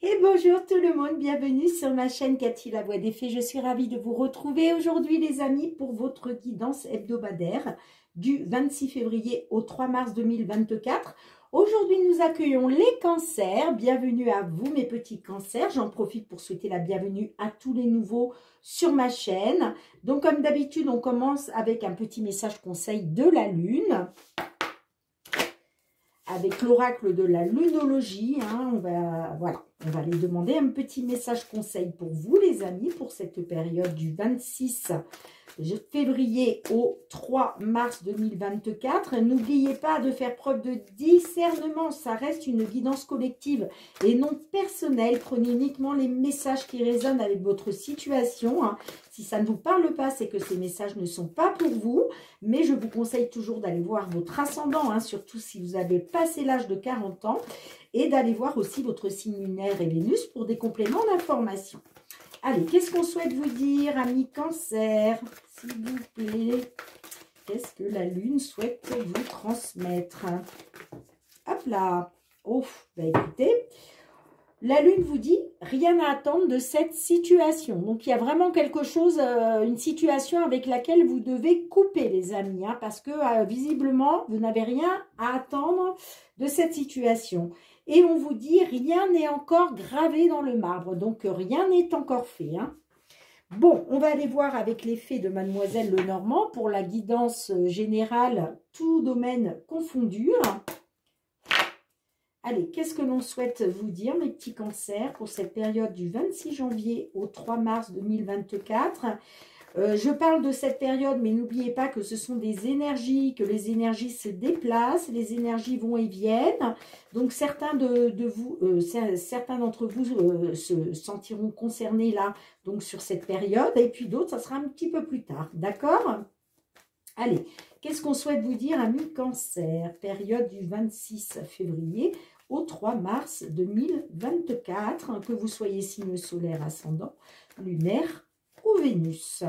Et bonjour tout le monde, bienvenue sur ma chaîne Cathy la Voix des Fées. Je suis ravie de vous retrouver aujourd'hui les amis pour votre guidance hebdomadaire du 26 février au 3 mars 2024. Aujourd'hui nous accueillons les cancers, bienvenue à vous mes petits cancers. J'en profite pour souhaiter la bienvenue à tous les nouveaux sur ma chaîne. Donc comme d'habitude on commence avec un petit message conseil de la lune. Avec l'oracle de la lunologie, on va aller demander un petit message conseil pour vous les amis, pour cette période du 26 février au 3 mars 2024. N'oubliez pas de faire preuve de discernement, ça reste une guidance collective et non personnelle. Prenez uniquement les messages qui résonnent avec votre situation. Si ça ne vous parle pas, c'est que ces messages ne sont pas pour vous, mais je vous conseille toujours d'aller voir votre ascendant, surtout si vous avez passé l'âge de 40 ans, et d'aller voir aussi votre signe lunaire et Vénus pour des compléments d'information. Allez, qu'est-ce qu'on souhaite vous dire, amis cancer, s'il vous plaît? Qu'est-ce que la lune souhaite vous transmettre? Hop là. Oh, bah écoutez, la lune vous dit, rien à attendre de cette situation. Donc, il y a vraiment quelque chose, une situation avec laquelle vous devez couper, les amis, parce que visiblement, vous n'avez rien à attendre de cette situation. Et on vous dit, rien n'est encore gravé dans le marbre. Donc, rien n'est encore fait. Bon, on va aller voir avec les fées de Mademoiselle Lenormand pour la guidance générale, tout domaine confondu. Allez, qu'est-ce que l'on souhaite vous dire, mes petits cancers, pour cette période du 26 janvier au 3 mars 2024 ? Je parle de cette période, mais n'oubliez pas que ce sont des énergies, que les énergies se déplacent, les énergies vont et viennent. Donc, certains d'entre vous se sentiront concernés là, donc sur cette période. Et puis d'autres, ça sera un petit peu plus tard. D'accord ? Allez, qu'est-ce qu'on souhaite vous dire, amis cancer? Période du 26 février au 3 mars 2024, que vous soyez signe solaire, ascendant, lunaire ou Vénus.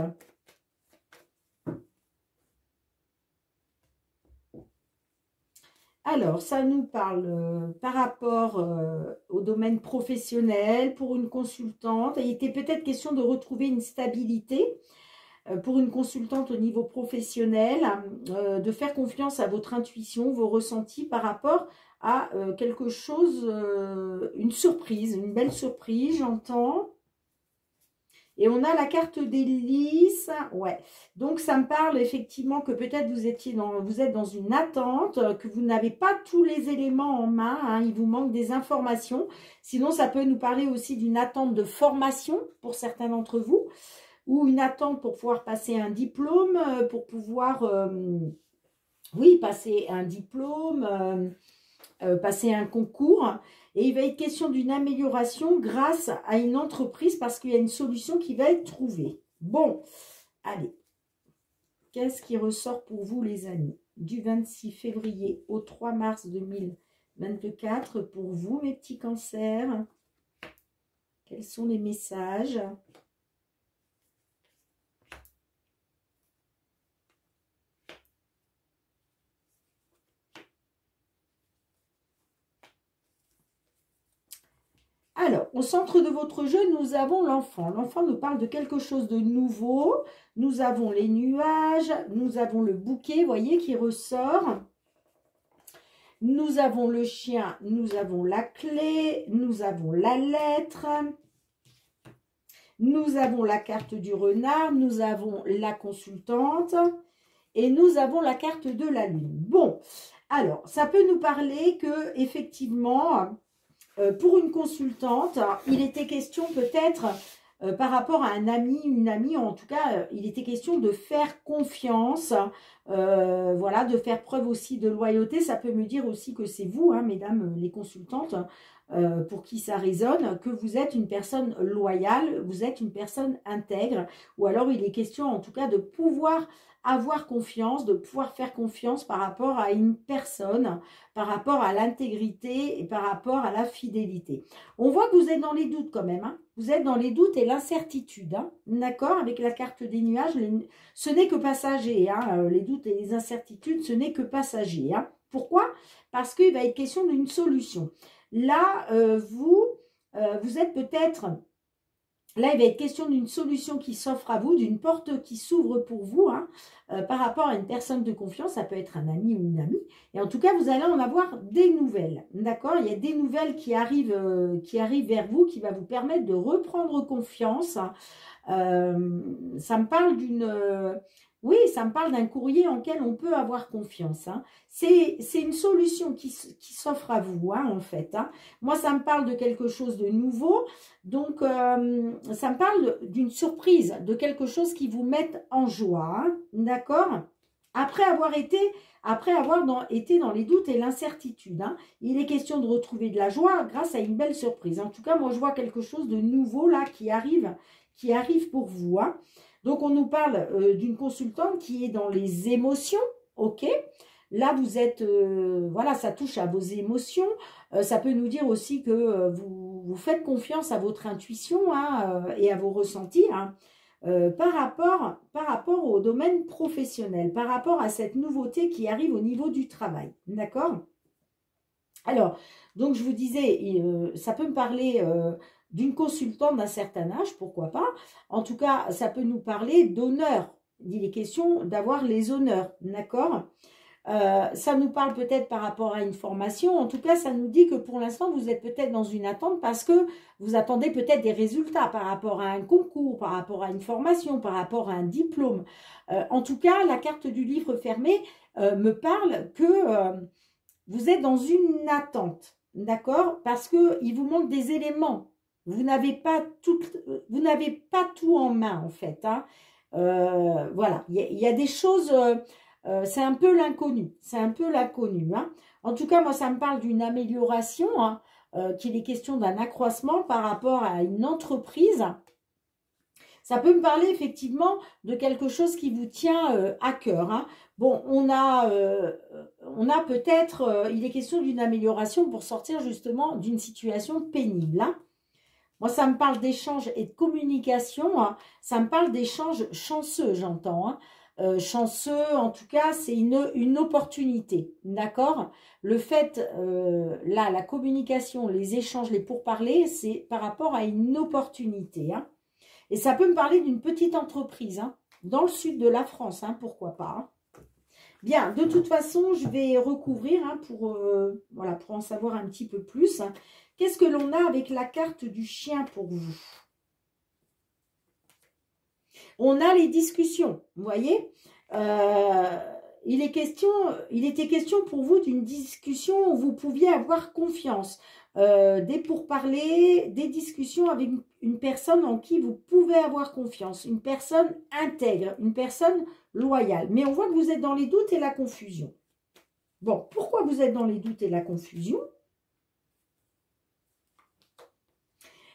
Alors, ça nous parle par rapport au domaine professionnel, pour une consultante. Il était peut-être question de retrouver une stabilité pour une consultante au niveau professionnel, de faire confiance à votre intuition, vos ressentis par rapport à quelque chose, une surprise, une belle surprise, j'entends. Et on a la carte des lys, ouais. Donc, ça me parle effectivement que peut-être vous êtes dans une attente, que vous n'avez pas tous les éléments en main, il vous manque des informations. Sinon, ça peut nous parler aussi d'une attente de formation pour certains d'entre vous, ou une attente pour pouvoir passer un diplôme, pour pouvoir, oui, passer un diplôme, passer un concours. Et il va être question d'une amélioration grâce à une entreprise parce qu'il y a une solution qui va être trouvée. Bon, allez. Qu'est-ce qui ressort pour vous, les amis? Du 26 février au 3 mars 2024, pour vous, mes petits cancers. Quels sont les messages ? Alors, au centre de votre jeu, nous avons l'enfant. L'enfant nous parle de quelque chose de nouveau. Nous avons les nuages, nous avons le bouquet, vous voyez, qui ressort. Nous avons le chien, nous avons la clé, nous avons la lettre. Nous avons la carte du renard, nous avons la consultante et nous avons la carte de la lune. Bon, alors, ça peut nous parler que, effectivement, pour une consultante, il était question peut-être par rapport à un ami, une amie, en tout cas, il était question de faire confiance, voilà, de faire preuve aussi de loyauté. Ça peut me dire aussi que c'est vous, mesdames les consultantes, pour qui ça résonne, que vous êtes une personne loyale, vous êtes une personne intègre, ou alors il est question en tout cas de pouvoir avoir confiance, de pouvoir faire confiance par rapport à une personne, par rapport à l'intégrité et par rapport à la fidélité. On voit que vous êtes dans les doutes quand même, vous êtes dans les doutes et l'incertitude, d'accord, avec la carte des nuages, ce n'est que passager, les doutes et les incertitudes, ce n'est que passager. Pourquoi? Parce qu'il va être question d'une solution. Là, vous vous êtes peut-être... Là, il va être question d'une solution qui s'offre à vous, d'une porte qui s'ouvre pour vous, hein, par rapport à une personne de confiance. Ça peut être un ami ou une amie. Et en tout cas, vous allez en avoir des nouvelles. D'accord? Il y a des nouvelles qui arrivent vers vous, qui va vous permettre de reprendre confiance. Ça me parle d'une... oui, ça me parle d'un courrier en lequel on peut avoir confiance. Hein. C'est une solution qui s'offre à vous, hein, en fait. Hein. Moi, ça me parle de quelque chose de nouveau. Donc, ça me parle d'une surprise, de quelque chose qui vous mette en joie. Hein, d'accord? Après avoir été dans les doutes et l'incertitude. Hein, il est question de retrouver de la joie grâce à une belle surprise. En tout cas, moi, je vois quelque chose de nouveau là qui arrive pour vous. Hein. Donc, on nous parle d'une consultante qui est dans les émotions, ok? Là, vous êtes, voilà, ça touche à vos émotions. Ça peut nous dire aussi que vous faites confiance à votre intuition, hein, et à vos ressentis, hein, par rapport au domaine professionnel, par rapport à cette nouveauté qui arrive au niveau du travail, d'accord? Alors, donc, je vous disais, ça peut me parler... d'une consultante d'un certain âge, pourquoi pas. En tout cas, ça peut nous parler d'honneur. Il est question d'avoir les honneurs, d'accord? Ça nous parle peut-être par rapport à une formation. En tout cas, ça nous dit que pour l'instant, vous êtes peut-être dans une attente parce que vous attendez peut-être des résultats par rapport à un concours, par rapport à une formation, par rapport à un diplôme. En tout cas, la carte du livre fermé me parle que vous êtes dans une attente, d'accord? Parce qu'il vous manque des éléments. Vous n'avez pas tout en main, en fait. Hein. Voilà, il y a des choses, c'est un peu l'inconnu. C'est un peu l'inconnu. Hein. En tout cas, moi, ça me parle d'une amélioration, hein, qu'il est question d'un accroissement par rapport à une entreprise. Ça peut me parler effectivement de quelque chose qui vous tient à cœur. Hein. Bon, on a peut-être, il est question d'une amélioration pour sortir justement d'une situation pénible. Hein. Moi, ça me parle d'échange et de communication. Hein. Ça me parle d'échange chanceux, j'entends. Hein. Chanceux, en tout cas, c'est une opportunité. D'accord? Le fait, là, la communication, les échanges, les pourparlers, c'est par rapport à une opportunité. Hein. Et ça peut me parler d'une petite entreprise, hein, dans le sud de la France, hein, pourquoi pas. Hein. Bien, de toute façon, je vais recouvrir, hein, voilà, pour en savoir un petit peu plus. Hein. Qu'est-ce que l'on a avec la carte du chien pour vous? On a les discussions, vous voyez. Il était question pour vous d'une discussion où vous pouviez avoir confiance. Des pourparlers, des discussions avec une personne en qui vous pouvez avoir confiance. Une personne intègre, une personne loyale. Mais on voit que vous êtes dans les doutes et la confusion. Bon, pourquoi vous êtes dans les doutes et la confusion?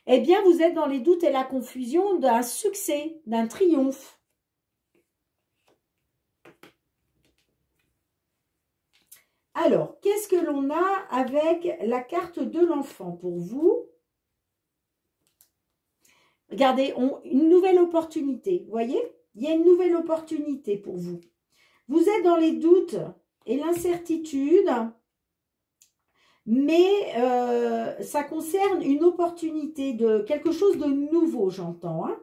Eh bien, vous êtes dans les doutes et la confusion d'un succès, d'un triomphe. Alors, qu'est-ce que l'on a avec la carte de l'enfant pour vous? Regardez, une nouvelle opportunité, vous voyez? Il y a une nouvelle opportunité pour vous. Vous êtes dans les doutes et l'incertitude, mais ça concerne une opportunité, de quelque chose de nouveau, j'entends. Hein.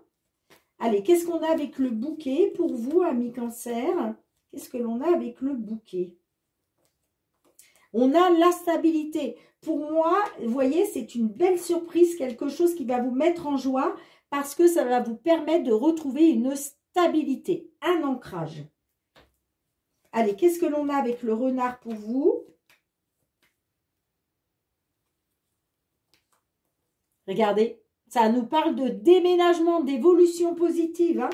Allez, qu'est-ce qu'on a avec le bouquet pour vous, amis Cancer? Qu'est-ce que l'on a avec le bouquet? On a la stabilité. Pour moi, vous voyez, c'est une belle surprise, quelque chose qui va vous mettre en joie parce que ça va vous permettre de retrouver une stabilité, un ancrage. Allez, qu'est-ce que l'on a avec le renard pour vous? Regardez, ça nous parle de déménagement, d'évolution positive. Hein.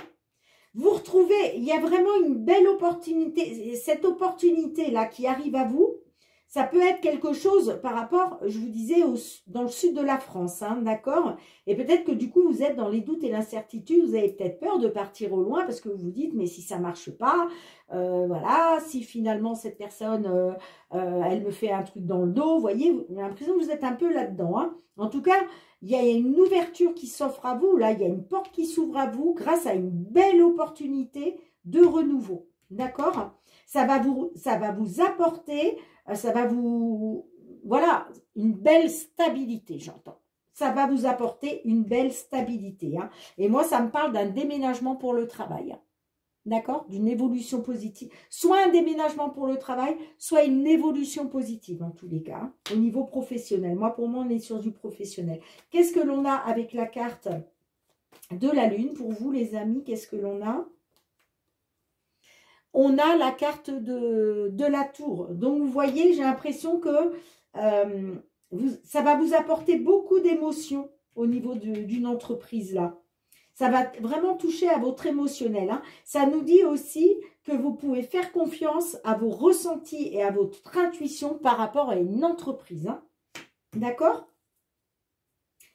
Vous retrouvez, il y a vraiment une belle opportunité. Cette opportunité-là qui arrive à vous, ça peut être quelque chose par rapport, je vous disais, dans le sud de la France, hein, d'accord? Et peut-être que du coup, vous êtes dans les doutes et l'incertitude, vous avez peut-être peur de partir au loin parce que vous vous dites, mais si ça ne marche pas, voilà, si finalement cette personne, elle me fait un truc dans le dos, vous voyez, j'ai l'impression que vous êtes un peu là-dedans. Hein. En tout cas, il y a une ouverture qui s'offre à vous, là, il y a une porte qui s'ouvre à vous grâce à une belle opportunité de renouveau, d'accord? Ça va vous apporter... ça va vous... Voilà, une belle stabilité, j'entends. ça va vous apporter une belle stabilité. Hein. Et moi, ça me parle d'un déménagement pour le travail. Hein. D'accord? D'une évolution positive. Soit un déménagement pour le travail, soit une évolution positive en tous les cas, hein, au niveau professionnel. Moi, pour moi, on est sur du professionnel. Qu'est-ce que l'on a avec la carte de la Lune? Pour vous, les amis, qu'est-ce que l'on a? On a la carte de la tour. Donc, vous voyez, j'ai l'impression que ça va vous apporter beaucoup d'émotions au niveau d'une entreprise là. Ça va vraiment toucher à votre émotionnel. Hein. Ça nous dit aussi que vous pouvez faire confiance à vos ressentis et à votre intuition par rapport à une entreprise. Hein. D'accord?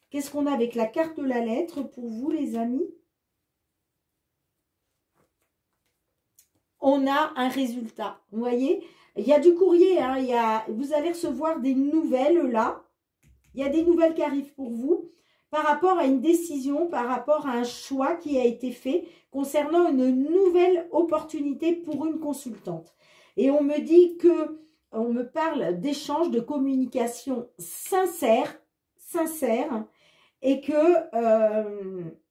Qu'est-ce qu'on a avec la carte de la lettre pour vous, les amis? On a un résultat. Vous voyez? Il y a du courrier. Hein, vous allez recevoir des nouvelles là. Il y a des nouvelles qui arrivent pour vous. Par rapport à une décision, par rapport à un choix qui a été fait concernant une nouvelle opportunité pour une consultante. Et on me dit que, on me parle d'échange, de communication sincère, et que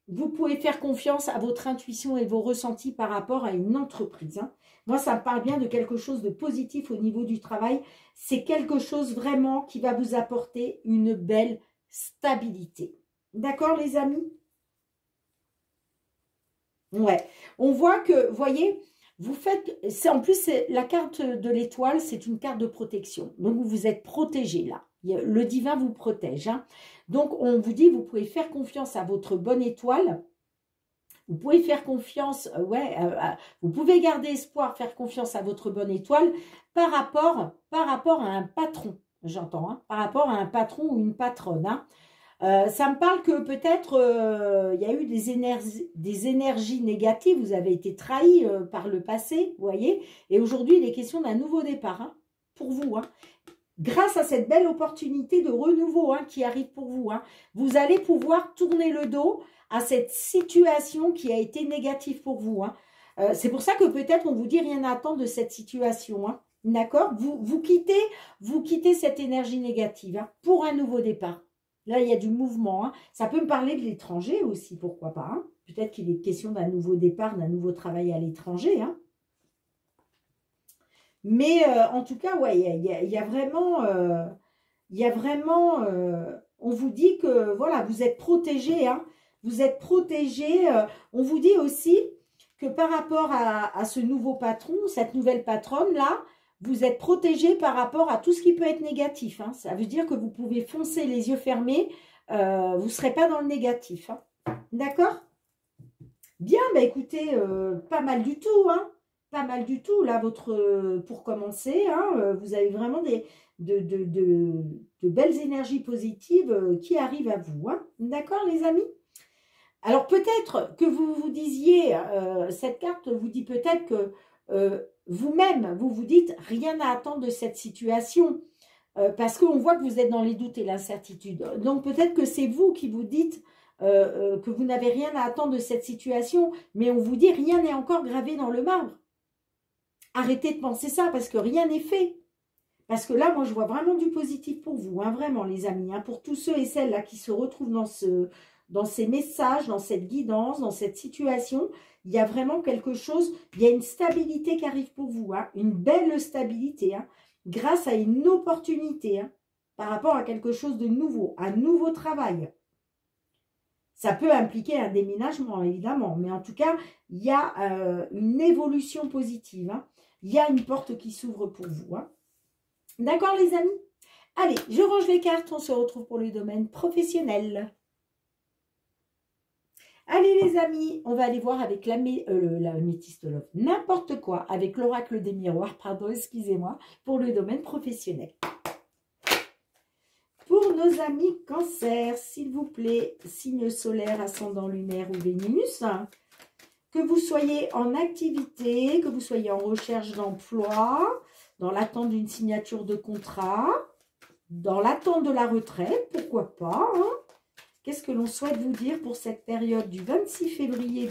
vous pouvez faire confiance à votre intuition et vos ressentis par rapport à une entreprise. Hein. Moi, ça me parle bien de quelque chose de positif au niveau du travail. C'est quelque chose vraiment qui va vous apporter une belle stabilité. D'accord, les amis? Ouais. On voit que, vous voyez, vous faites... En plus, la carte de l'étoile, c'est une carte de protection. Donc, vous êtes protégé là. Le divin vous protège. Hein. Donc, on vous dit, vous pouvez faire confiance à votre bonne étoile. Vous pouvez faire confiance, vous pouvez garder espoir, faire confiance à votre bonne étoile par rapport à un patron, j'entends, hein, par rapport à un patron ou une patronne. Hein. Ça me parle que peut-être il y a eu des énergies négatives, vous avez été trahi par le passé, vous voyez, et aujourd'hui il est question d'un nouveau départ hein, pour vous. Hein. Grâce à cette belle opportunité de renouveau hein, qui arrive pour vous, hein, vous allez pouvoir tourner le dos à cette situation qui a été négative pour vous. Hein. C'est pour ça que peut-être on vous dit rien à attendre de cette situation. Hein. D'accord? Vous quittez cette énergie négative hein, pour un nouveau départ. Là, il y a du mouvement. Hein. Ça peut me parler de l'étranger aussi, pourquoi pas. Hein. Peut-être qu'il est question d'un nouveau départ, d'un nouveau travail à l'étranger. Hein. Mais en tout cas, ouais, il y a vraiment, on vous dit que voilà, vous êtes protégé. Hein. Vous êtes protégé. On vous dit aussi que par rapport à ce nouveau patron, cette nouvelle patronne-là, vous êtes protégé par rapport à tout ce qui peut être négatif. Hein. Ça veut dire que vous pouvez foncer les yeux fermés. Vous ne serez pas dans le négatif. Hein. D'accord? Bien, bah écoutez, pas mal du tout. Hein. Pas mal du tout. Là, pour commencer, hein, vous avez vraiment de belles énergies positives qui arrivent à vous. Hein. D'accord, les amis? Alors, peut-être que vous vous disiez, cette carte vous dit peut-être que vous-même, vous vous dites rien à attendre de cette situation parce qu'on voit que vous êtes dans les doutes et l'incertitude. Donc peut-être que c'est vous qui vous dites que vous n'avez rien à attendre de cette situation, mais on vous dit rien n'est encore gravé dans le marbre. Arrêtez de penser ça parce que rien n'est fait. Parce que là, moi, je vois vraiment du positif pour vous, hein, vraiment les amis, hein, pour tous ceux et celles là qui se retrouvent dans ces messages, dans cette guidance, dans cette situation. Il y a vraiment quelque chose, il y a une stabilité qui arrive pour vous, hein, une belle stabilité, hein, grâce à une opportunité, hein, par rapport à quelque chose de nouveau, un nouveau travail. Ça peut impliquer un déménagement, évidemment, mais en tout cas, il y a une évolution positive. Hein. Il y a une porte qui s'ouvre pour vous. Hein. D'accord, les amis? Allez, je range les cartes, on se retrouve pour le domaine professionnel. Allez les amis, on va aller voir avec la métiste love, n'importe quoi, avec l'oracle des miroirs, pardon, excusez-moi, pour le domaine professionnel. Pour nos amis cancer, s'il vous plaît, signe solaire, ascendant lunaire ou Vénus, que vous soyez en activité, que vous soyez en recherche d'emploi, dans l'attente d'une signature de contrat, dans l'attente de la retraite, pourquoi pas, hein. Qu'est-ce que l'on souhaite vous dire pour cette période du 26 février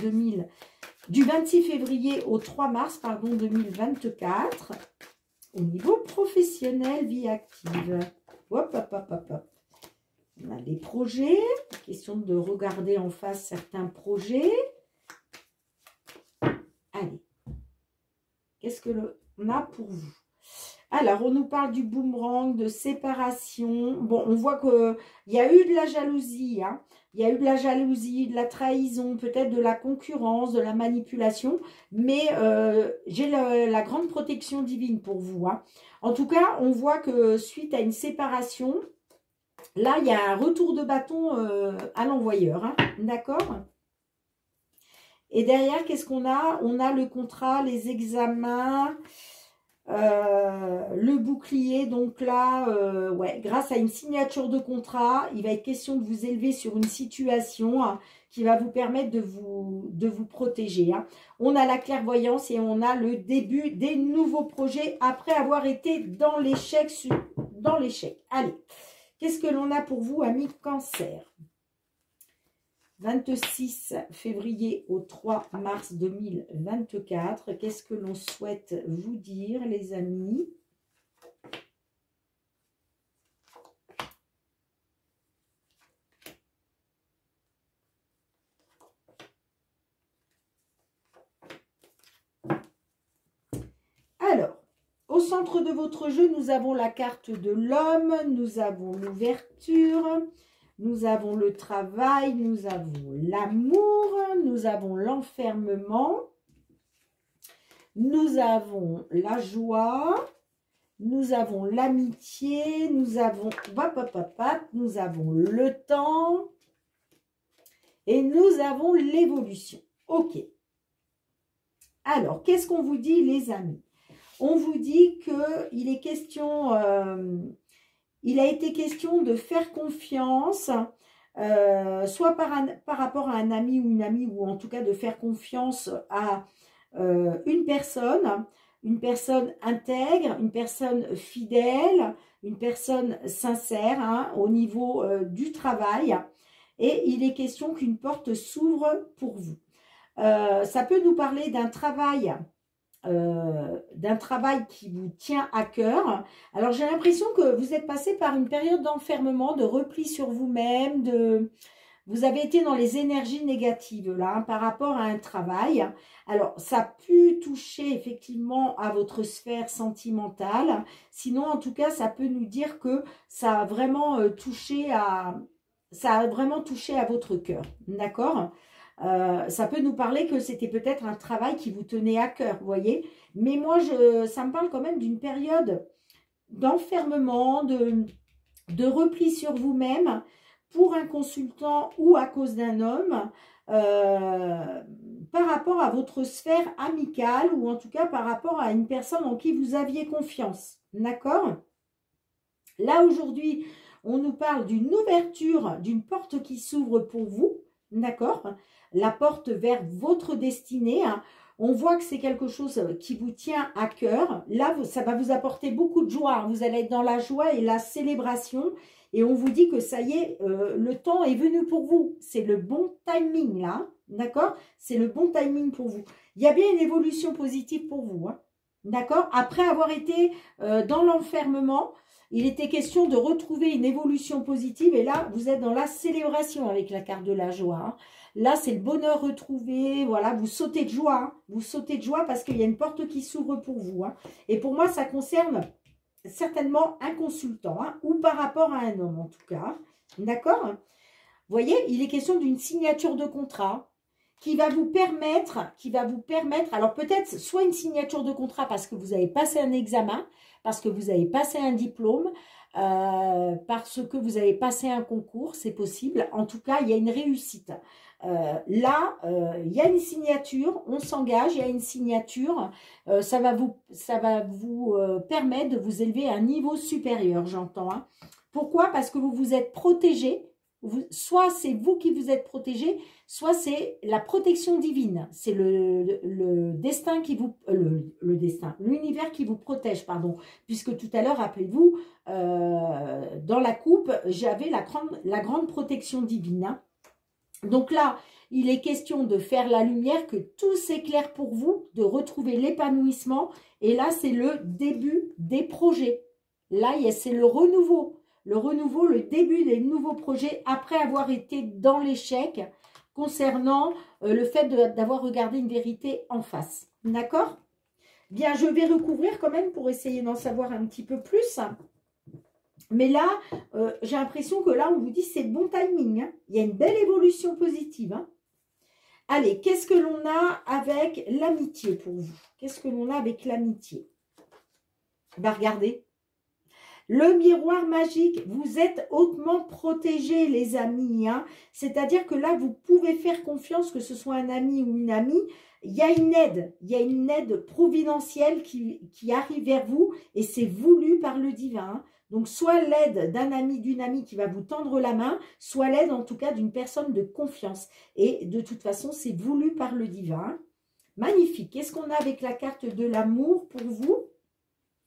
au 3 mars, pardon, 2024 au niveau professionnel, vie active. Hop, hop, hop, hop, hop. On a les projets. Question de regarder en face certains projets. Allez. Qu'est-ce que l'on a pour vous? Alors, on nous parle du boomerang, de séparation. Bon, on voit qu'il y a eu de la jalousie. Hein. Il y a eu de la jalousie, de la trahison, peut-être de la concurrence, de la manipulation. Mais j'ai la grande protection divine pour vous. Hein. En tout cas, on voit que suite à une séparation, là, il y a un retour de bâton à l'envoyeur. Hein. D'accord ? Et derrière, qu'est-ce qu'on a? On a le contrat, les examens... le bouclier, donc là, ouais, grâce à une signature de contrat, il va être question de vous élever sur une situation hein, qui va vous permettre de vous protéger. Hein. On a la clairvoyance et on a le début des nouveaux projets après avoir été dans l'échec. Allez, qu'est-ce que l'on a pour vous, amis Cancer? 26 février au 3 mars 2024. Qu'est-ce que l'on souhaite vous dire, les amis? Alors, au centre de votre jeu, nous avons la carte de l'homme, nous avons l'ouverture, nous avons le travail, nous avons l'amour, nous avons l'enfermement, nous avons la joie, nous avons l'amitié, nous avons nous avons le temps et nous avons l'évolution. Ok. Alors, qu'est-ce qu'on vous dit, les amis? On vous dit qu'il est question... il a été question de faire confiance, soit par rapport à un ami ou une amie, ou en tout cas de faire confiance à une personne intègre, une personne fidèle, une personne sincère hein, au niveau du travail. Et il est question qu'une porte s'ouvre pour vous. Ça peut nous parler d'un travail qui vous tient à cœur. Alors, j'ai l'impression que vous êtes passé par une période d'enfermement, de repli sur vous-même, vous avez été dans les énergies négatives là, hein, par rapport à un travail. Alors, ça a pu toucher effectivement à votre sphère sentimentale. Sinon, en tout cas, ça peut nous dire que ça a vraiment touché à votre cœur. D'accord ? Ça peut nous parler que c'était peut-être un travail qui vous tenait à cœur, vous voyez. Mais moi, ça me parle quand même d'une période d'enfermement, de repli sur vous-même pour un consultant ou à cause d'un homme par rapport à votre sphère amicale ou en tout cas par rapport à une personne en qui vous aviez confiance. D'accord ? Là, aujourd'hui, on nous parle d'une ouverture, d'une porte qui s'ouvre pour vous. D'accord ? La porte vers votre destinée. Hein. On voit que c'est quelque chose qui vous tient à cœur. Là, ça va vous apporter beaucoup de joie. Vous allez être dans la joie et la célébration. Et on vous dit que ça y est, le temps est venu pour vous. C'est le bon timing là. D'accord? C'est le bon timing pour vous. Il y a bien une évolution positive pour vous. Hein. D'accord? Après avoir été dans l'enfermement, il était question de retrouver une évolution positive. Et là, vous êtes dans la célébration avec la carte de la joie. Hein. Là, c'est le bonheur retrouvé. Voilà, vous sautez de joie. Hein. Vous sautez de joie parce qu'il y a une porte qui s'ouvre pour vous. Hein. Et pour moi, ça concerne certainement un consultant. Hein, ou par rapport à un homme, en tout cas. D'accord? Vous voyez, il est question d'une signature de contrat qui va vous permettre, alors peut-être soit une signature de contrat parce que vous avez passé un examen, parce que vous avez passé un diplôme, parce que vous avez passé un concours, c'est possible. En tout cas, il y a une réussite. Là, il y a une signature, on s'engage, il y a une signature, ça va vous permettre de vous élever à un niveau supérieur, j'entends. Hein. Pourquoi? Parce que vous vous êtes protégé. Soit c'est vous qui vous êtes protégé, soit c'est la protection divine. C'est le destin qui vous... l'univers qui vous protège, pardon. Puisque tout à l'heure, rappelez-vous, dans la coupe, j'avais la grande protection divine. Hein. Donc là, il est question de faire la lumière, que tout s'éclaire pour vous, de retrouver l'épanouissement. Et là, c'est le début des projets. Là, c'est le renouveau. le renouveau, le début des nouveaux projets après avoir été dans l'échec concernant le fait d'avoir regardé une vérité en face. D'accord? Bien, je vais recouvrir quand même pour essayer d'en savoir un petit peu plus. Mais là, j'ai l'impression que là, on vous dit c'est bon timing. Hein. Il y a une belle évolution positive. Hein. Allez, qu'est-ce que l'on a avec l'amitié pour vous? Qu'est-ce que l'on a avec l'amitié? Regardez. Le miroir magique, vous êtes hautement protégés, les amis. Hein. C'est-à-dire que là, vous pouvez faire confiance, que ce soit un ami ou une amie. Il y a une aide providentielle qui arrive vers vous et c'est voulu par le divin. Hein. Donc, soit l'aide d'un ami, d'une amie qui va vous tendre la main, soit l'aide en tout cas d'une personne de confiance. Et de toute façon, c'est voulu par le divin. Magnifique. Qu'est-ce qu'on a avec la carte de l'amour pour vous?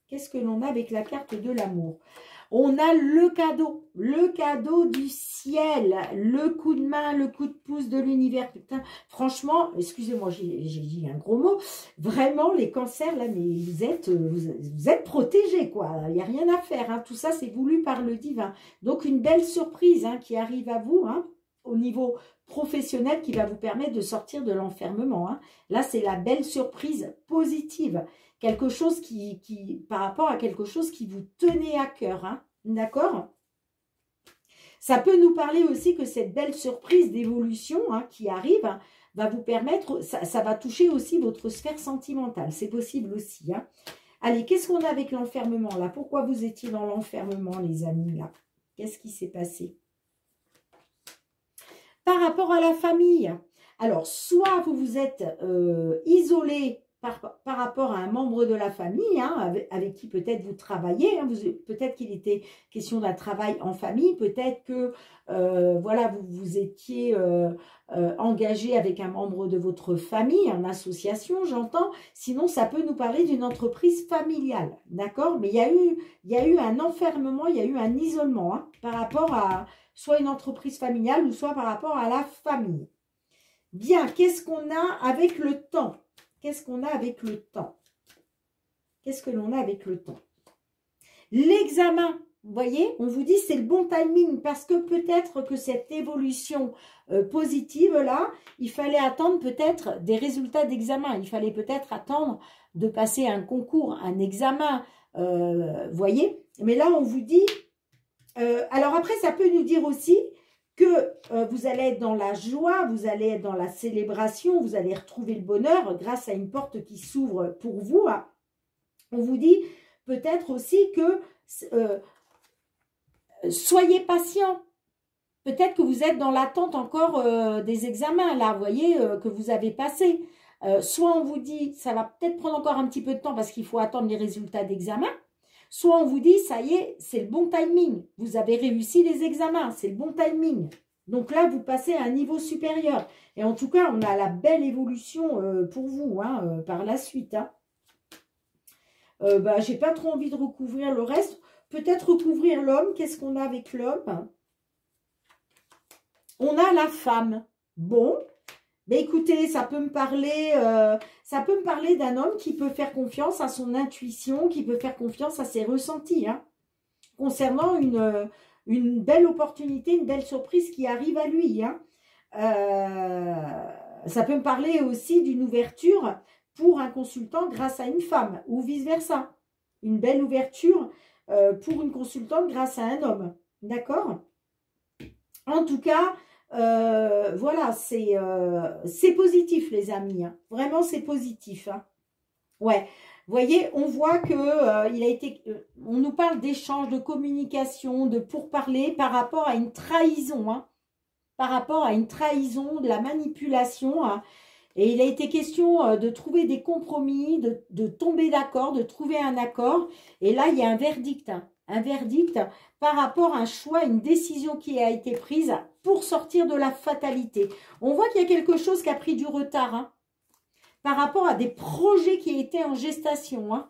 Qu'est-ce que l'on a avec la carte de l'amour? On a le cadeau du ciel, le coup de main, le coup de pouce de l'univers. Putain, franchement, excusez-moi, j'ai dit un gros mot. Vraiment, les cancers, là, mais vous êtes protégés, quoi. Il n'y a rien à faire. Hein. Tout ça, c'est voulu par le divin. Donc, une belle surprise hein, qui arrive à vous, hein, au niveau professionnel, qui va vous permettre de sortir de l'enfermement. Hein. Là, c'est la belle surprise positive. Quelque chose par rapport à quelque chose qui vous tenait à cœur. Hein, d'accord? Ça peut nous parler aussi que cette belle surprise d'évolution hein, qui arrive hein, va vous permettre, ça va toucher aussi votre sphère sentimentale. C'est possible aussi. Hein. Allez, qu'est-ce qu'on a avec l'enfermement là? Pourquoi vous étiez dans l'enfermement, les amis, là? Qu'est-ce qui s'est passé? Par rapport à la famille, alors soit vous vous êtes isolé par rapport à un membre de la famille, hein, avec qui peut-être vous travaillez, hein, peut-être qu'il était question d'un travail en famille, peut-être que voilà, vous étiez engagé avec un membre de votre famille, en association, j'entends. Sinon, ça peut nous parler d'une entreprise familiale, d'accord? Mais il y a eu un enfermement, il y a eu un isolement hein, par rapport à soit une entreprise familiale ou soit par rapport à la famille. Bien, qu'est-ce qu'on a avec le temps? Qu'est-ce qu'on a avec le temps? Qu'est-ce que l'on a avec le temps? L'examen, vous voyez, on vous dit c'est le bon timing parce que peut-être que cette évolution positive-là, il fallait attendre peut-être des résultats d'examen. Il fallait peut-être attendre de passer un concours, un examen, vous voyez. Mais là, on vous dit... alors après, ça peut nous dire aussi que vous allez être dans la joie, vous allez être dans la célébration, vous allez retrouver le bonheur grâce à une porte qui s'ouvre pour vous. Hein. On vous dit peut-être aussi que soyez patient. Peut-être que vous êtes dans l'attente encore des examens, là, vous voyez, que vous avez passé. Soit on vous dit, ça va peut-être prendre encore un petit peu de temps parce qu'il faut attendre les résultats d'examen. Soit on vous dit, ça y est, c'est le bon timing. Vous avez réussi les examens, c'est le bon timing. Donc là, vous passez à un niveau supérieur. Et en tout cas, on a la belle évolution pour vous hein, par la suite. Hein. J'ai pas trop envie de recouvrir le reste. Peut-être recouvrir l'homme. Qu'est-ce qu'on a avec l'homme? On a la femme. Bon. Ben écoutez, ça peut me parler d'un homme qui peut faire confiance à son intuition, qui peut faire confiance à ses ressentis, hein, concernant une belle opportunité, une belle surprise qui arrive à lui. Hein. Ça peut me parler aussi d'une ouverture pour un consultant grâce à une femme, ou vice-versa. Une belle ouverture pour une consultante grâce à un homme. D'accord? En tout cas... voilà, c'est positif les amis, hein. Vraiment c'est positif. Hein. Ouais, vous voyez, on voit que on nous parle d'échange, de communication, de pourparler par rapport à une trahison, hein. Par rapport à une trahison, de la manipulation. Hein. Et il a été question de trouver des compromis, de tomber d'accord, de trouver un accord. Et là, il y a un verdict. Hein. Un verdict par rapport à un choix, une décision qui a été prise pour sortir de la fatalité. On voit qu'il y a quelque chose qui a pris du retard hein, par rapport à des projets qui étaient en gestation. Hein.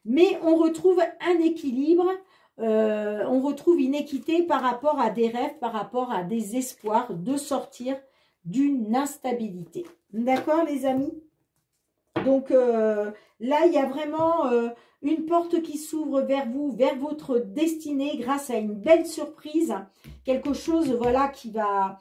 Mais on retrouve un équilibre, on retrouve une équité par rapport à des rêves, par rapport à des espoirs de sortir d'une instabilité. D'accord les amis? Donc là, il y a vraiment une porte qui s'ouvre vers vous, vers votre destinée, grâce à une belle surprise. Quelque chose, voilà, qui va...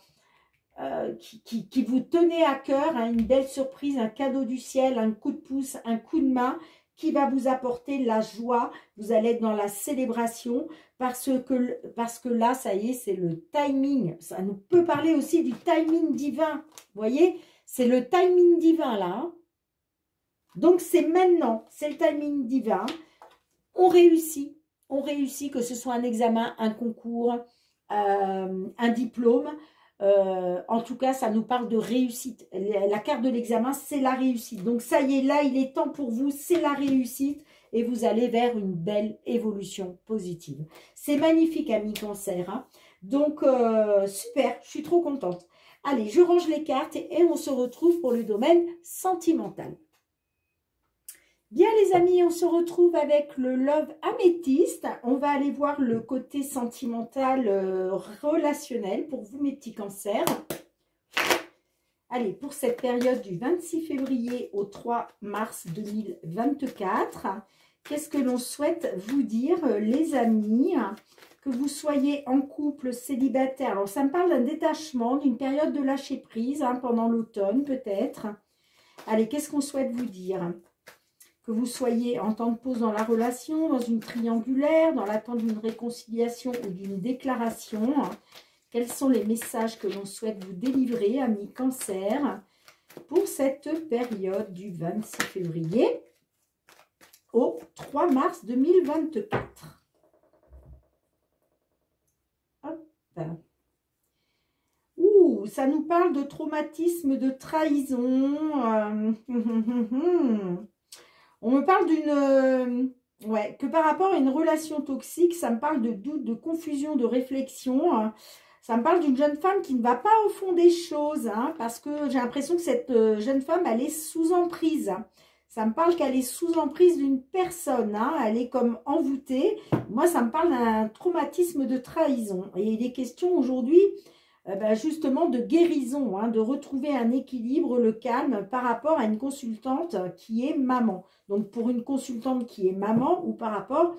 qui vous tenait à cœur, hein, une belle surprise, un cadeau du ciel, un coup de pouce, un coup de main qui va vous apporter la joie. Vous allez être dans la célébration parce que là, ça y est, c'est le timing. Ça nous peut parler aussi du timing divin. Vous voyez, c'est le timing divin là. Hein. Donc, c'est maintenant, c'est le timing divin. On réussit, que ce soit un examen, un concours, un diplôme. En tout cas, ça nous parle de réussite. La carte de l'examen, c'est la réussite. Donc, ça y est, là, il est temps pour vous, c'est la réussite. Et vous allez vers une belle évolution positive. C'est magnifique, amis Cancer. Hein. Donc, super, je suis trop contente. Allez, je range les cartes et on se retrouve pour le domaine sentimental. Bien les amis, on se retrouve avec le Love Améthyste. On va aller voir le côté sentimental relationnel pour vous mes petits cancers. Allez, pour cette période du 26 février au 3 mars 2024, qu'est-ce que l'on souhaite vous dire les amis? Que vous soyez en couple, célibataire. Alors ça me parle d'un détachement, d'une période de lâcher prise hein, pendant l'automne peut-être. Allez, qu'est-ce qu'on souhaite vous dire? Que vous soyez en temps de pause dans la relation, dans une triangulaire, dans l'attente d'une réconciliation ou d'une déclaration. Quels sont les messages que l'on souhaite vous délivrer, amis Cancer, pour cette période du 26 février au 3 mars 2024. Hop. Ouh, ça nous parle de traumatisme, de trahison. On me parle d'une... ouais, que par rapport à une relation toxique, ça me parle de doute, de confusion, de réflexion. Hein. Ça me parle d'une jeune femme qui ne va pas au fond des choses, hein, parce que j'ai l'impression que cette jeune femme, elle est sous emprise. Hein. Ça me parle qu'elle est sous emprise d'une personne, hein, elle est comme envoûtée. Moi, ça me parle d'un traumatisme de trahison. Et il est question aujourd'hui... justement de guérison, hein, de retrouver un équilibre, le calme par rapport à une consultante qui est maman. Donc pour une consultante qui est maman ou par rapport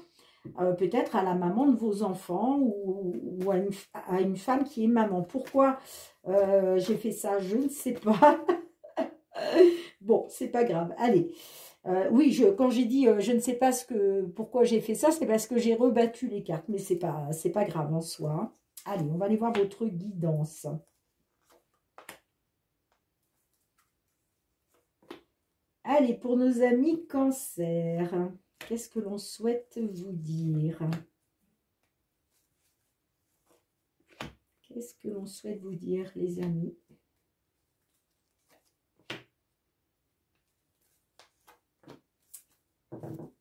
peut-être à la maman de vos enfants ou à une femme qui est maman. Pourquoi j'ai fait ça? Je ne sais pas. Bon, c'est pas grave. Allez. Oui, quand j'ai dit je ne sais pas pourquoi j'ai fait ça, c'est parce que j'ai rebattu les cartes, mais c'est pas grave en soi. Hein. Allez, on va aller voir votre guidance. Allez, pour nos amis Cancer, qu'est-ce que l'on souhaite vous dire? Qu'est-ce que l'on souhaite vous dire, les amis?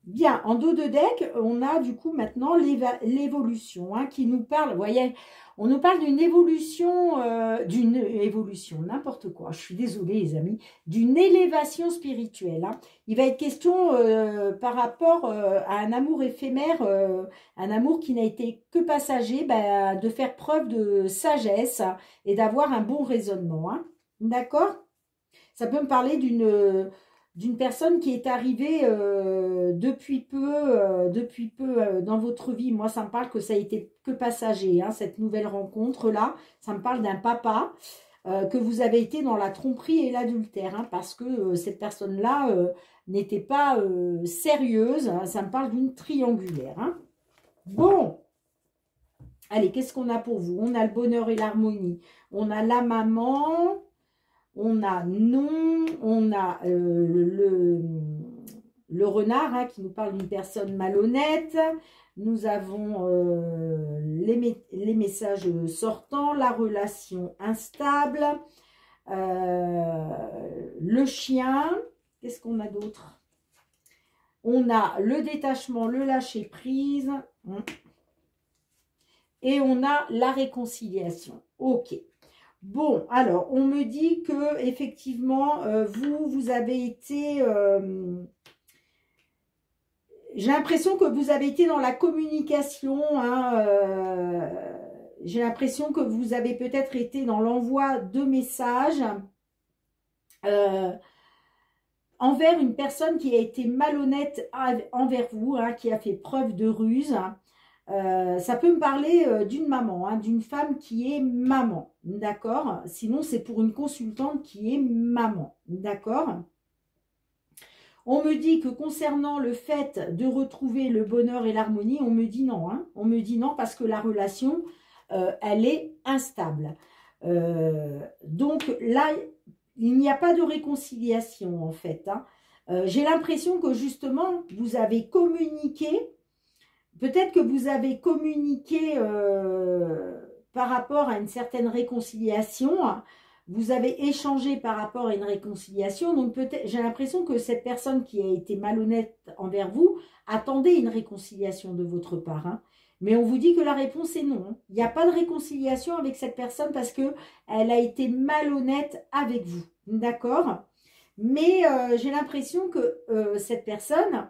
Bien, en dos de deck, on a du coup maintenant l'évolution hein, qui nous parle, vous voyez, on nous parle d'une évolution, n'importe quoi, je suis désolée les amis, d'une élévation spirituelle. Hein. Il va être question par rapport à un amour éphémère, un amour qui n'a été que passager, de faire preuve de sagesse et d'avoir un bon raisonnement. Hein. D'accord? Ça peut me parler d'une personne qui est arrivée depuis peu dans votre vie. Moi, ça me parle que ça a été que passager, hein, cette nouvelle rencontre-là. Ça me parle d'un papa que vous avez été dans la tromperie et l'adultère, hein, parce que cette personne-là n'était pas sérieuse. Hein, ça me parle d'une triangulaire. Hein. Bon, allez, qu'est-ce qu'on a pour vous? On a le bonheur et l'harmonie. On a la maman... On a non, on a le renard hein, qui nous parle d'une personne malhonnête. Nous avons les messages sortants, la relation instable, le chien. Qu'est-ce qu'on a d'autre? On a le détachement, le lâcher prise. Et on a la réconciliation. Ok. Bon, alors, on me dit que effectivement, vous avez été... j'ai l'impression que vous avez été dans la communication. Hein, j'ai l'impression que vous avez peut-être été dans l'envoi de messages. envers une personne qui a été malhonnête envers vous, hein, qui a fait preuve de ruse. Ça peut me parler d'une maman, hein, d'une femme qui est maman, d'accord? Sinon, c'est pour une consultante qui est maman, d'accord? On me dit que concernant le fait de retrouver le bonheur et l'harmonie, on me dit non, hein, on me dit non parce que la relation, elle est instable. Donc là, il n'y a pas de réconciliation en fait, hein. J'ai l'impression que justement, vous avez communiqué. Peut-être que vous avez communiqué par rapport à une certaine réconciliation, vous avez échangé par rapport à une réconciliation, donc peut-être, j'ai l'impression que cette personne qui a été malhonnête envers vous attendait une réconciliation de votre part, hein. Mais on vous dit que la réponse est non, hein. Il n'y a pas de réconciliation avec cette personne parce que elle a été malhonnête avec vous, d'accord? Mais j'ai l'impression que cette personne...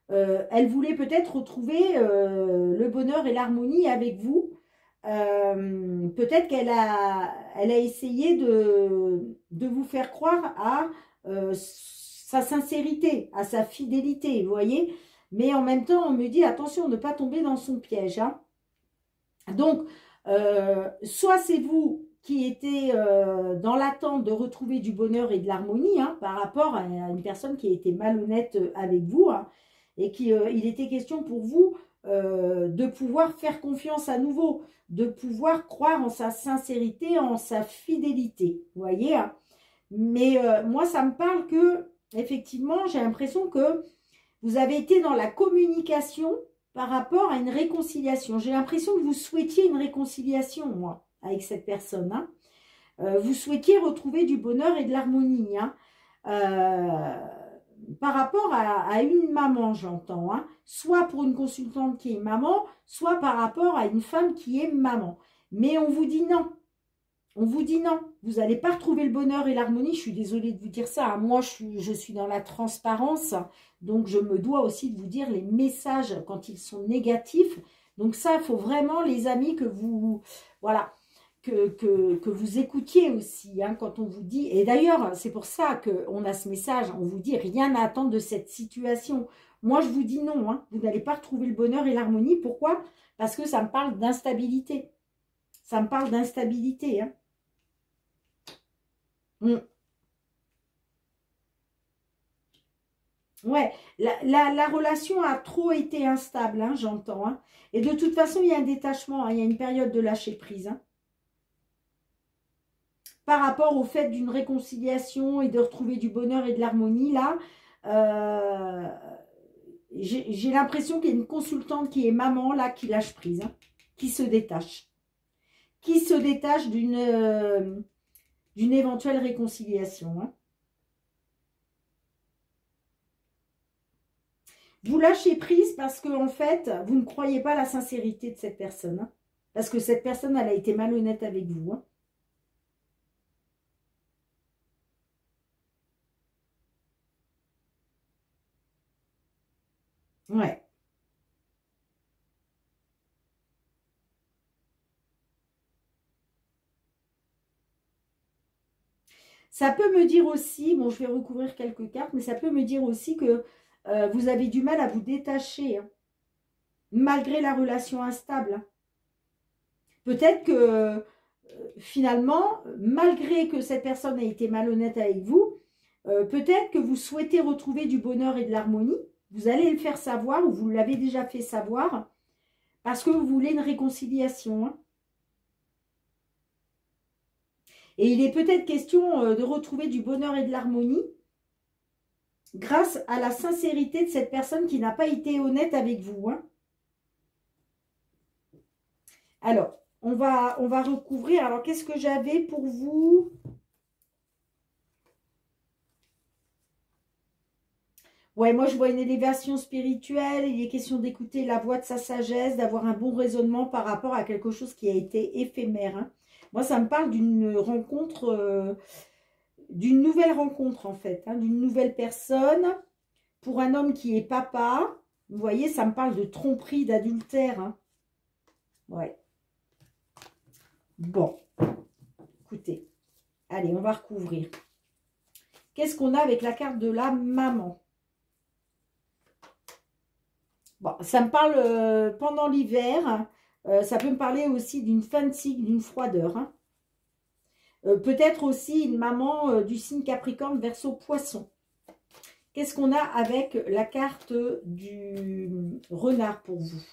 elle voulait peut-être retrouver le bonheur et l'harmonie avec vous. Peut-être elle a essayé de vous faire croire à sa sincérité, à sa fidélité, vous voyez. Mais en même temps, on me dit, attention, ne pas tomber dans son piège, hein. Donc, soit c'est vous qui étiez dans l'attente de retrouver du bonheur et de l'harmonie, hein, par rapport à une personne qui a été malhonnête avec vous, hein, et qu'il était question pour vous de pouvoir faire confiance à nouveau, de pouvoir croire en sa sincérité, en sa fidélité, vous voyez, hein. Mais moi, ça me parle que, effectivement, j'ai l'impression que vous avez été dans la communication par rapport à une réconciliation. J'ai l'impression que vous souhaitiez une réconciliation, moi, avec cette personne, hein. Vous souhaitiez retrouver du bonheur et de l'harmonie, hein. Par rapport à une maman, j'entends, hein, soit pour une consultante qui est maman, soit par rapport à une femme qui est maman. Mais on vous dit non. On vous dit non. Vous n'allez pas retrouver le bonheur et l'harmonie. Je suis désolée de vous dire ça, hein. Moi, je suis dans la transparence. Donc, je me dois aussi de vous dire les messages quand ils sont négatifs. Donc, ça, il faut vraiment, les amis, que vous... Voilà. Que vous écoutiez aussi, hein, quand on vous dit, et d'ailleurs c'est pour ça qu'on a ce message, on vous dit rien à attendre de cette situation. Moi je vous dis non, hein, vous n'allez pas retrouver le bonheur et l'harmonie. Pourquoi? Parce que ça me parle d'instabilité, ça me parle d'instabilité, hein. Ouais, la relation a trop été instable, hein, j'entends, hein. Et de toute façon il y a un détachement, hein, il y a une période de lâcher prise, hein, par rapport au fait d'une réconciliation et de retrouver du bonheur et de l'harmonie, là, j'ai l'impression qu'il y a une consultante qui est maman, là, qui lâche prise, hein, qui se détache. Qui se détache d'une éventuelle réconciliation, hein. Vous lâchez prise parce que, en fait, vous ne croyez pas à la sincérité de cette personne, hein, parce que cette personne, elle a été malhonnête avec vous, hein. Ouais. Ça peut me dire aussi, bon, je vais recouvrir quelques cartes, mais ça peut me dire aussi que vous avez du mal à vous détacher, hein, malgré la relation instable, hein. Peut-être que finalement, malgré que cette personne ait été malhonnête avec vous, peut-être que vous souhaitez retrouver du bonheur et de l'harmonie. Vous allez le faire savoir, ou vous l'avez déjà fait savoir, parce que vous voulez une réconciliation, hein. Et il est peut-être question de retrouver du bonheur et de l'harmonie grâce à la sincérité de cette personne qui n'a pas été honnête avec vous, hein. Alors, on va recouvrir. Alors, qu'est-ce que j'avais pour vous? Ouais, moi, je vois une élévation spirituelle. Il est question d'écouter la voix de sa sagesse, d'avoir un bon raisonnement par rapport à quelque chose qui a été éphémère, hein. Moi, ça me parle d'une rencontre, d'une nouvelle rencontre, en fait, hein, d'une nouvelle personne. Pour un homme qui est papa, vous voyez, ça me parle de tromperie, d'adultère, hein. Ouais. Bon, écoutez, allez, on va recouvrir. Qu'est-ce qu'on a avec la carte de la maman? Bon, ça me parle pendant l'hiver. Ça peut me parler aussi d'une fin de cycle, d'une froideur. Hein. Peut-être aussi une maman du signe Capricorne, Verseau, Poisson. Qu'est-ce qu'on a avec la carte du renard pour vous?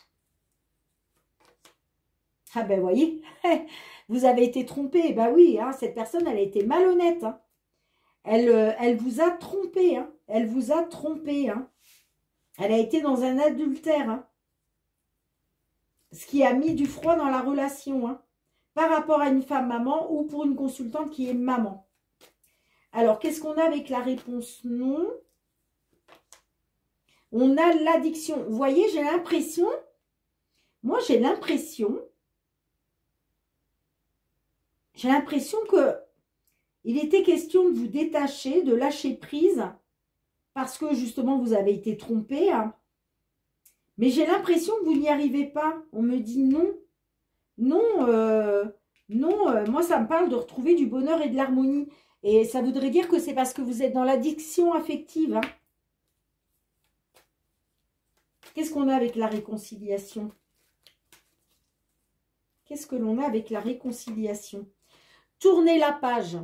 Ah ben, voyez, vous avez été trompé. Ben oui, hein, cette personne, elle a été malhonnête. Hein. Elle vous a trompé. Hein. Elle vous a trompé. Hein. Elle a été dans un adultère. Hein. Ce qui a mis du froid dans la relation. Hein. Par rapport à une femme maman ou pour une consultante qui est maman. Alors, qu'est-ce qu'on a avec la réponse non? On a l'addiction. Vous voyez, j'ai l'impression, moi j'ai l'impression que il était question de vous détacher, de lâcher prise, parce que justement vous avez été trompé. Hein. Mais j'ai l'impression que vous n'y arrivez pas. On me dit non. Non, moi ça me parle de retrouver du bonheur et de l'harmonie. Et ça voudrait dire que c'est parce que vous êtes dans l'addiction affective. Hein. Qu'est-ce qu'on a avec la réconciliation? Qu'est-ce que l'on a avec la réconciliation? Tournez la page.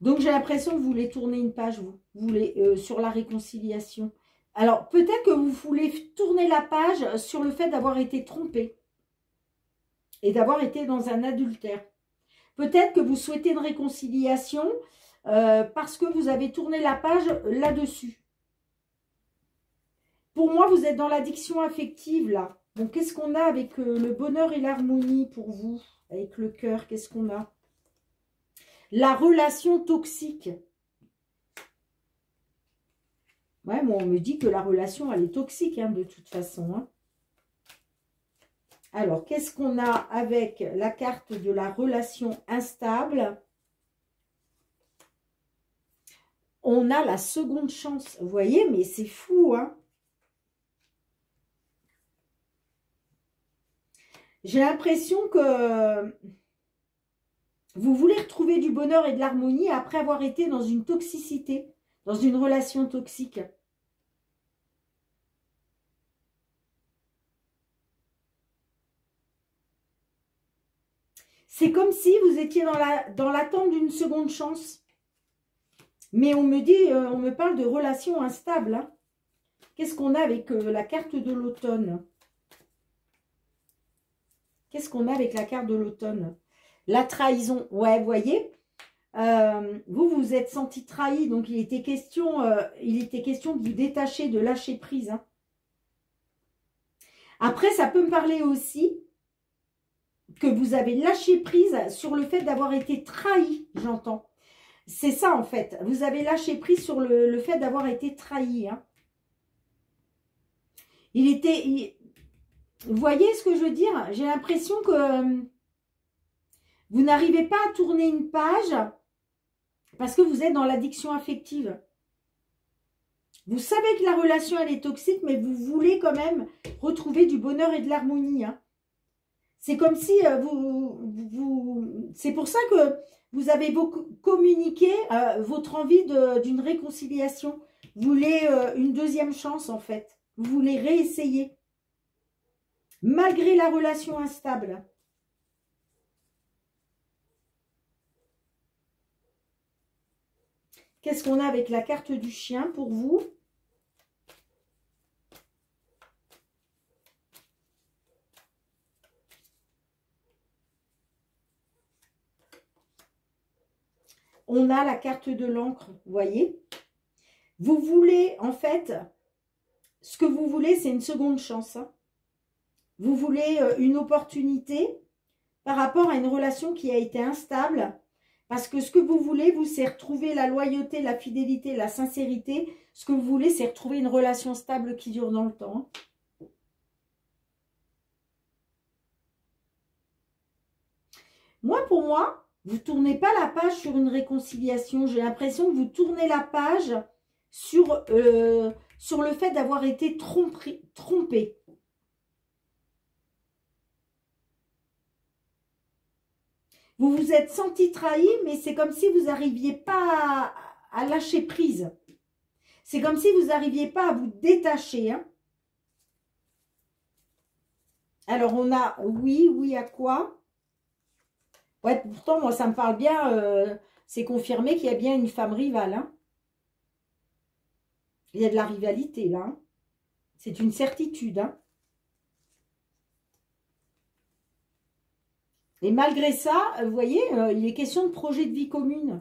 Donc, j'ai l'impression que vous voulez tourner une page, vous voulez sur la réconciliation. Alors, peut-être que vous voulez tourner la page sur le fait d'avoir été trompé et d'avoir été dans un adultère. Peut-être que vous souhaitez une réconciliation parce que vous avez tourné la page là-dessus. Pour moi, vous êtes dans l'addiction affective, là. Donc, qu'est-ce qu'on a avec le bonheur et l'harmonie pour vous? Avec le cœur, qu'est-ce qu'on a? La relation toxique. Ouais, moi, on me dit que la relation, elle est toxique, hein, de toute façon. Hein. Alors, qu'est-ce qu'on a avec la carte de la relation instable? On a la seconde chance. Vous voyez, mais c'est fou, hein. J'ai l'impression que vous voulez retrouver du bonheur et de l'harmonie après avoir été dans une toxicité, dans une relation toxique. C'est comme si vous étiez dans l'attente d'une seconde chance. Mais on me parle de relation instable. Hein. Qu'est-ce qu'on a avec la carte de l'automne? Qu'est-ce qu'on a avec la carte de l'automne? La trahison. Ouais, vous voyez, vous vous êtes senti trahi. Donc, il était question de vous détacher, de lâcher prise. Hein. Après, ça peut me parler aussi que vous avez lâché prise sur le fait d'avoir été trahi, j'entends. C'est ça, en fait. Vous avez lâché prise sur le fait d'avoir été trahi. Hein. Vous voyez ce que je veux dire? J'ai l'impression que vous n'arrivez pas à tourner une page parce que vous êtes dans l'addiction affective. Vous savez que la relation, elle est toxique, mais vous voulez quand même retrouver du bonheur et de l'harmonie. Hein. C'est comme si c'est pour ça que vous avez beaucoup communiqué votre envie d'une réconciliation. Vous voulez une deuxième chance, en fait. Vous voulez réessayer. Malgré la relation instable. Qu'est-ce qu'on a avec la carte du chien pour vous? On a la carte de l'encre, vous voyez? Vous voulez, en fait, ce que vous voulez, c'est une seconde chance. Hein. Vous voulez une opportunité par rapport à une relation qui a été instable. Parce que ce que vous voulez, vous, c'est retrouver la loyauté, la fidélité, la sincérité. Ce que vous voulez, c'est retrouver une relation stable qui dure dans le temps. Moi, pour moi, vous ne tournez pas la page sur une réconciliation. J'ai l'impression que vous tournez la page sur le fait d'avoir été trompé. Vous vous êtes senti trahi, mais c'est comme si vous n'arriviez pas à lâcher prise. C'est comme si vous n'arriviez pas à vous détacher. Hein. Alors, on a oui, oui à quoi? Ouais, pourtant, moi, ça me parle bien. C'est confirmé qu'il y a bien une femme rivale. Hein. Il y a de la rivalité, là. Hein. C'est une certitude. Hein. Et malgré ça, vous voyez, il est question de projet de vie commune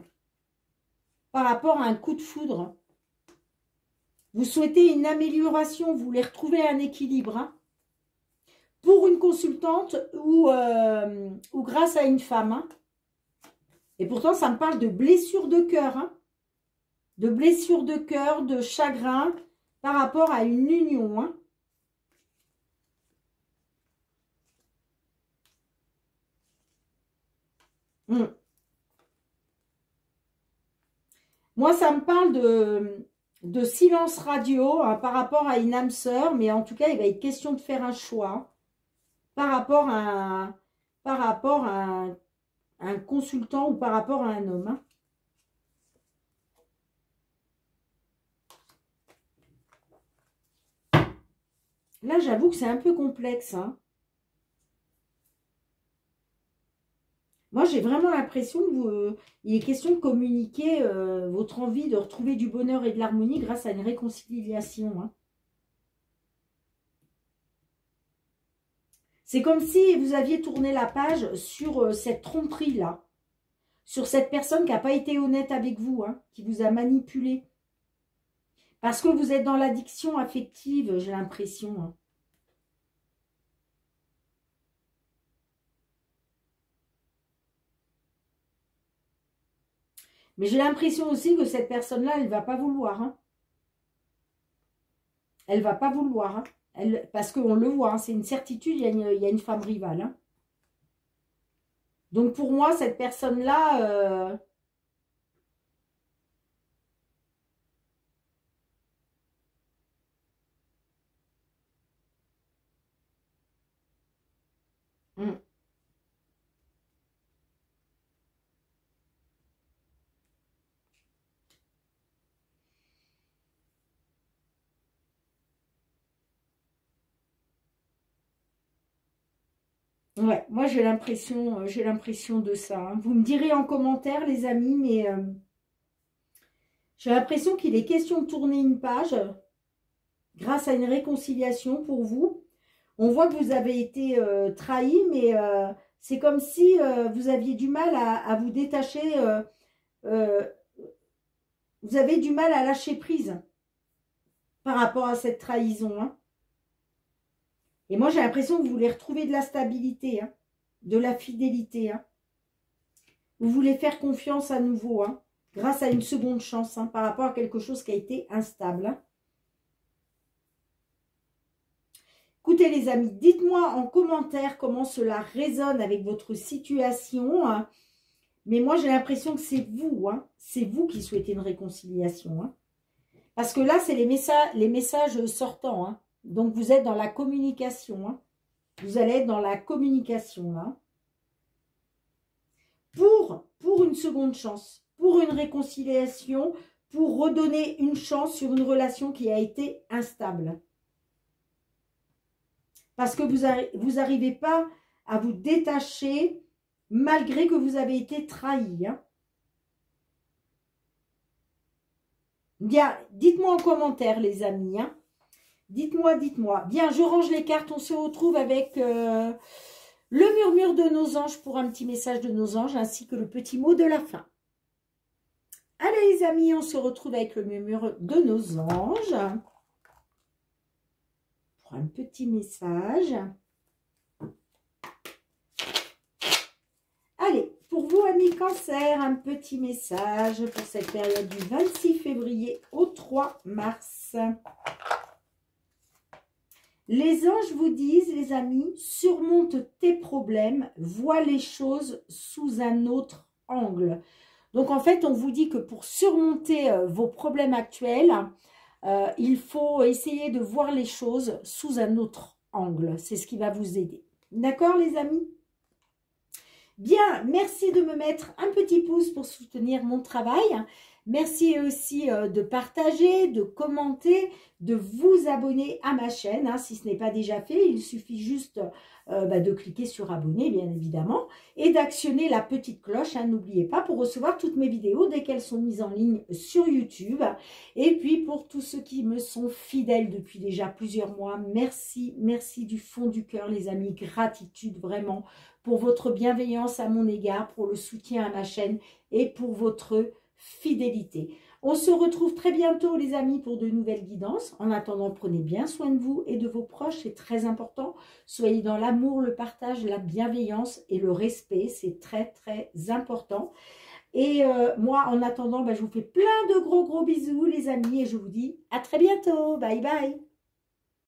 par rapport à un coup de foudre. Vous souhaitez une amélioration, vous voulez retrouver un équilibre. Hein. Pour une consultante ou grâce à une femme. Hein. Et pourtant, ça me parle de blessure de cœur. Hein. De blessure de cœur, de chagrin par rapport à une union. Hein. Moi, ça me parle de silence radio hein, par rapport à une âme sœur. Mais en tout cas, il va être question de faire un choix par rapport à un consultant ou par rapport à un homme. Hein. Là, j'avoue que c'est un peu complexe. Hein. Moi, j'ai vraiment l'impression qu'il est question de communiquer votre envie de retrouver du bonheur et de l'harmonie grâce à une réconciliation. Hein. C'est comme si vous aviez tourné la page sur cette tromperie-là. Sur cette personne qui n'a pas été honnête avec vous, hein, qui vous a manipulé. Parce que vous êtes dans l'addiction affective, j'ai l'impression. Hein. Mais j'ai l'impression aussi que cette personne-là, elle ne va pas vouloir. Hein. Elle ne va pas vouloir. Hein. Parce qu'on le voit, hein, c'est une certitude, il y a une femme rivale. Hein. Donc pour moi, cette personne-là... Ouais, moi j'ai l'impression de ça. Hein. Vous me direz en commentaire, les amis, mais j'ai l'impression qu'il est question de tourner une page grâce à une réconciliation pour vous. On voit que vous avez été trahi, mais c'est comme si vous aviez du mal à vous détacher. Euh, vous avez du mal à lâcher prise par rapport à cette trahison. Hein. Et moi, j'ai l'impression que vous voulez retrouver de la stabilité, hein, de la fidélité. Hein. Vous voulez faire confiance à nouveau, hein, grâce à une seconde chance, hein, par rapport à quelque chose qui a été instable. Hein. Écoutez les amis, dites-moi en commentaire comment cela résonne avec votre situation. Hein. Mais moi, j'ai l'impression que c'est vous qui souhaitez une réconciliation. Hein. Parce que là, c'est les messages sortants. Hein. Donc, vous êtes dans la communication. Hein. Vous allez être dans la communication, là. Pour une seconde chance, pour une réconciliation, pour redonner une chance sur une relation qui a été instable. Parce que vous n'arrivez pas à vous détacher malgré que vous avez été trahi. Hein. Bien, dites-moi en commentaire, les amis. Hein. Dites-moi. Bien, je range les cartes. On se retrouve avec le murmure de nos anges pour un petit message de nos anges, ainsi que le petit mot de la fin. Allez, les amis, on se retrouve avec le murmure de nos anges. Pour un petit message. Allez, pour vous, amis Cancer, un petit message pour cette période du 26 février au 3 mars. Les anges vous disent, les amis, surmonte tes problèmes, vois les choses sous un autre angle. Donc, en fait, on vous dit que pour surmonter vos problèmes actuels, il faut essayer de voir les choses sous un autre angle. C'est ce qui va vous aider. D'accord, les amis? Bien, merci de me mettre un petit pouce pour soutenir mon travail. Merci aussi de partager, de commenter, de vous abonner à ma chaîne. Hein, si ce n'est pas déjà fait, il suffit juste de cliquer sur abonner, bien évidemment, et d'actionner la petite cloche. Hein, n'oubliez pas, pour recevoir toutes mes vidéos dès qu'elles sont mises en ligne sur YouTube. Et puis, pour tous ceux qui me sont fidèles depuis déjà plusieurs mois, merci, merci du fond du cœur, les amis. Gratitude vraiment pour votre bienveillance à mon égard, pour le soutien à ma chaîne et pour votre fidélité. On se retrouve très bientôt les amis pour de nouvelles guidances. En attendant, prenez bien soin de vous et de vos proches, c'est très important. Soyez dans l'amour, le partage, la bienveillance et le respect, c'est très très important. Et moi, en attendant, je vous fais plein de gros bisous les amis et je vous dis à très bientôt. Bye bye.